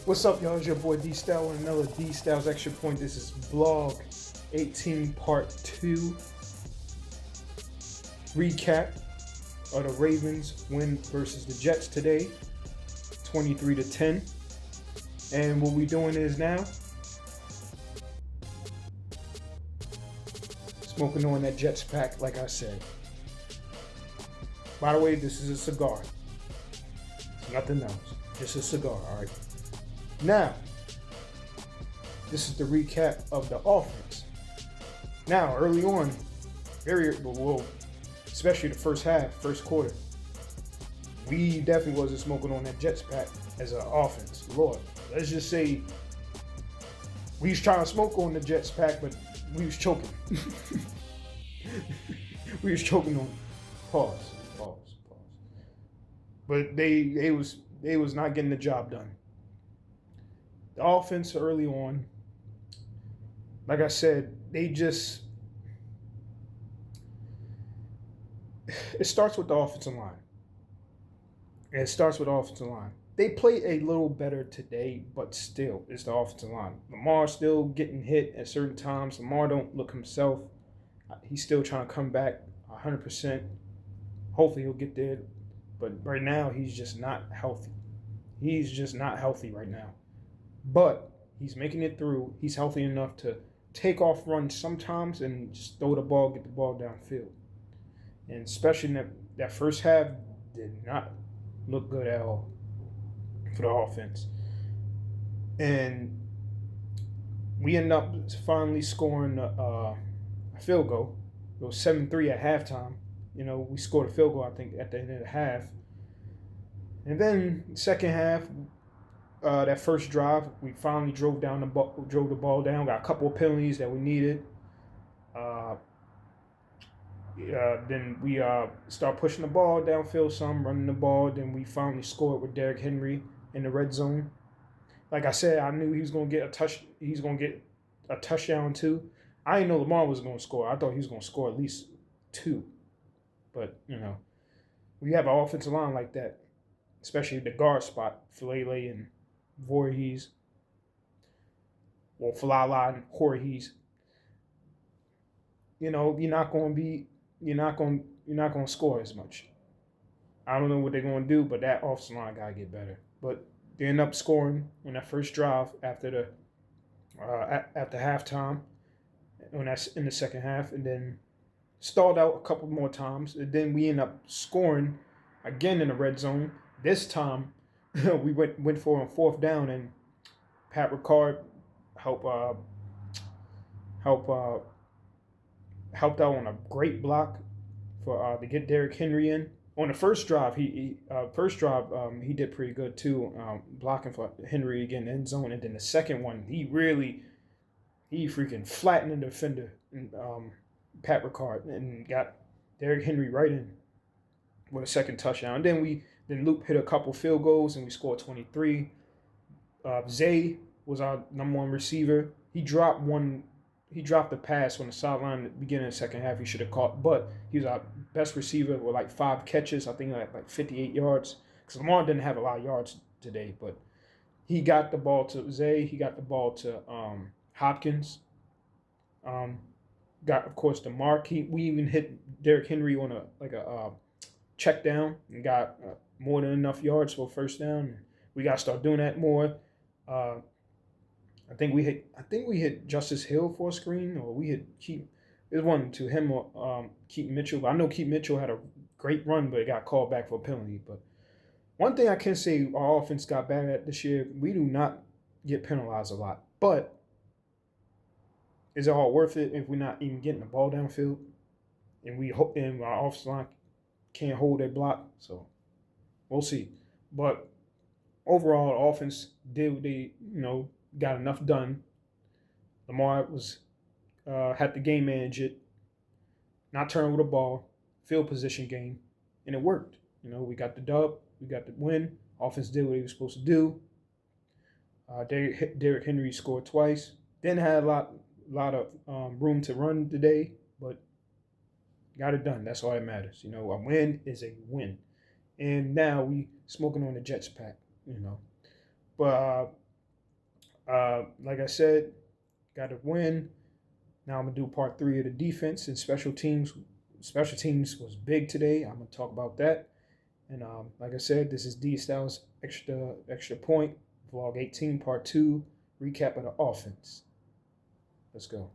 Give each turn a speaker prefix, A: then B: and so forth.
A: What's up, y'all? It's your boy D-STÄL and another D-STAL'S Extra Point. This is vlog 18 part 2 recap of the Ravens win versus the Jets today, 23-10. And what we doing is now smoking on that Jets pack, like I said. By the way, this is a cigar. It's nothing else. Just a cigar, all right? Now, this is the recap of the offense. Now, early on, especially the first half, first quarter, we definitely wasn't smoking on that Jets pack as an offense. Lord, let's just say we was trying to smoke on the Jets pack, but we was choking. We was choking on pause. But they was not getting the job done. The offense early on, like I said, it starts with the offensive line. They play a little better today, but still, it's the offensive line. Lamar still getting hit at certain times. Lamar don't look himself. He's still trying to come back 100%. Hopefully he'll get there. But right now, he's just not healthy. He's just not healthy right now. But he's making it through. He's healthy enough to take off runs sometimes and just throw the ball, get the ball downfield. And especially in that first half did not look good at all for the offense. And we end up finally scoring a field goal. It was 7-3 at halftime. You know, we scored a field goal, I think, at the end of the half. And then second half, that first drive, we finally drove the ball down. Got a couple of penalties that we needed. Then we start pushing the ball downfield some, running the ball. Then we finally scored with Derrick Henry in the red zone. Like I said, I knew he was going to get a touch. He's going to get a touchdown too. I didn't know Lamar was going to score. I thought he was going to score at least 2. But you know, we have an offensive line like that, especially the guard spot, Filele and Voorhees, or Falala and Voorhees. You know, you're not going to score as much. I don't know what they're going to do, but that offensive line got to get better. But they end up scoring on that first drive after halftime, when that's in the second half, and then stalled out a couple more times, and then we end up scoring again in the red zone. This time, we went for a 4th down, and Pat Ricard helped out on a great block for to get Derrick Henry in. On the first drive, he did pretty good too, blocking for Henry again in the end zone. And then the second one, he freaking flattened the defender, Pat Ricard, and got Derrick Henry right in with a second touchdown. And then Luke hit a couple field goals, and we scored 23. Zay was our number 1 receiver. He dropped the pass on the sideline at the beginning of the second half. He should have caught, but he was our best receiver with like 5 catches. I think like 58 yards. Because Lamar didn't have a lot of yards today, but he got the ball to Zay. He got the ball to Hopkins. Got, of course, the mark. We even hit Derrick Henry on a check down and got more than enough yards for a first down. We got to start doing that more. I think we hit Justice Hill for a screen, or we hit Keith. It wasn't to him or Keith Mitchell. I know Keith Mitchell had a great run, but it got called back for a penalty. But one thing I can say our offense got bad at this year, we do not get penalized a lot. But is it all worth it if we're not even getting the ball downfield, and our offensive line can't hold their block? So we'll see. But overall, the offense got enough done. Lamar had the game managed, not turn over the ball, field position game, and it worked. You know, we got the dub, we got the win. Offense did what he was supposed to do. Derrick Henry scored twice. Didn't have a lot of room to run today, but got it done. That's all that matters. You know, a win is a win. And now we smoking on the Jets pack, you know. But Like I said, got a win. Now I'm gonna do part 3 of the defense and special teams. Special teams was big today. I'm gonna talk about that. And like I said, this is D-Styles extra point vlog 18 part 2 recap of the offense. Let's go.